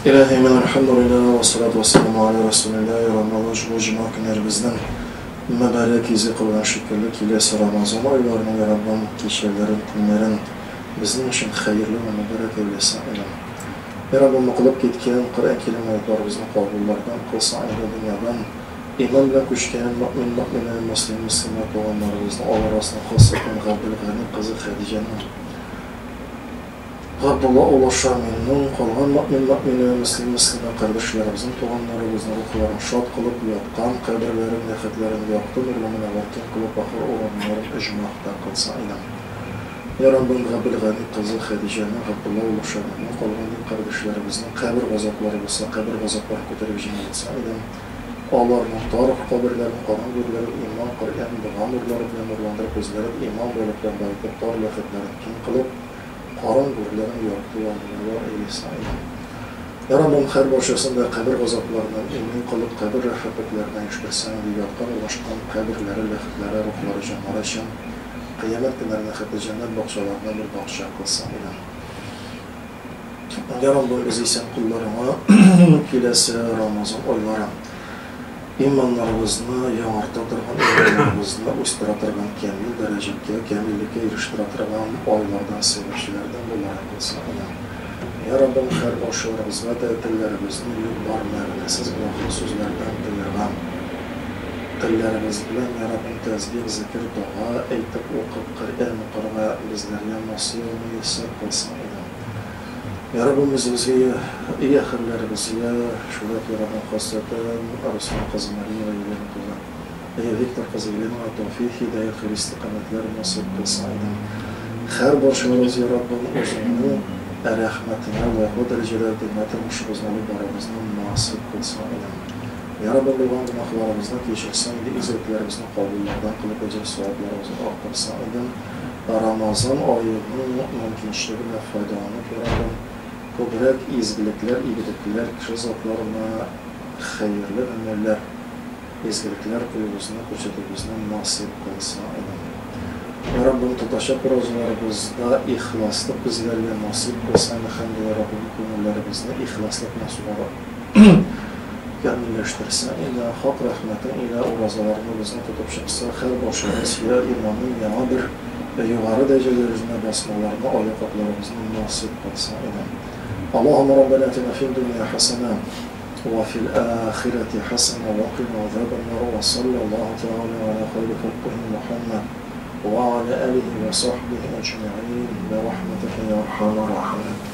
İlahi men elhamdülillah ve salatu ve selamu ala Resulillah. Ramazan şu cuma günlerimizden mübarek izi kılgan şükürlük ilesi Ramazan aylarının ya Rabbim kişilerin, günlerin bizim için hayırlı ve mübarek eylesi ilam. Ya Rabbim kılıp gitken Kur'an kelimelerimizni kabullardan kılsa ayrı dünyadan iman bilen kuşken mümin, müslimler doğanlarımızın Allah arasında kılsakın Gabbil Gani kızı Khadice'nin Rabbullah ulaşan memnun kalan mümin, müslimler kardeşlerimizin doğanlarımızın ruhlarını şad kılıp yatkan kabirlerin, nefetlerin yaktı nurlamına varken kılıp ahir olanların icmahtan kılsa ilam. Ya Rabbim Gabbil Gani kızı Khadice'nin Rabbullah ulaşan memnun kalan kardeşlerimizin kabir gazapları olsa, kabir gazapları kötürüp cennetsa ilam. Allah'ın tarih kabirlerini, karan gürleri, iman, Kur'an, dua nurları bilen nurlandırıp özlerip, iman bölükten bayıtıp, dar lefetlerini kim kılıp, karan gürlerini yaktı yanılar eylesi ilam. Ya Rabbim her başlasında kabir gazaplarından emin kılıp, kabir rahmetlerinden iştirsen diye yatkan ulaşkan kabirleri, lefetleri, ruhları, canları için kıyamet günlerine hatta cennet bakşalarına bir bakşa kılsa ilam. Ya Rabbim bizi sen kullarına kilesi Ramazan oylara imanlarımızını yağırtadırgan, imanlarımızını üstüratırgan, kemil dereceke, kemillikə eriştiratırgan oylardan, sebepçilerden bunlara kılsa ilam. Ya Rabbim her başlarımızına da dillerimizin var mərnəsiz bırakın sözlerden duyurgan. Dillerimiz bilen Ya Rabbim tezbih, zikir, dua, eytip, okup, Kur'an, qırğa bizlerine nasıl olmayısa kılsa ilam. Ya Rabbim bizimizge iyi ahirlerimizi ya şubat Ya Rabbim khasatan Araslan kızı Maria ve Yelena kızı Victor kızı Yelena tevfik, hidayet, hayır istikametler nasip kılsa ilam. Her başlarımız Ya Rabbim uzunluğu rahmetine ve o dereceler dinletin müşküzleri baramızdan nasip kılsa ilam. Ya Rabbim bilgan günahlarımızdan geçirsen de izzetlerimizden kabullerden kılıp ecel suallarımızı aktarsa ilam. Ramazan ayının mümkünçlüğüne faydalanıp Ya Rabbim kudret, izgilikler, iyilikler, kişi zatlarına hayırlı emeller, izgilikler kuyumuzuna, koçetimizine nasip kılsa ilam. Ya Rabbim tutaşıp rozularımızda ihlaslık bizlerle nasip kılsa ilam. Ya Rabbim kuyumlarımızda ihlaslık nasip olarak kamilleştirse ilah, hak rahmetin ilah urazalarını bizden tutup çıksa, her başarız ya imamın yana bir yukarı derecelerine basmalarına ayaklarımızın nasip kılsa ilam. Allahümme Rabbena atina fid dunya hasene ve fil ahireti hasene ve qina azaben nar ve sallallahu teala ala hayri halqihi Muhammed ve ala alihi ve sahbihi ecma'in ve rahmeteke ya erhamer rahimin.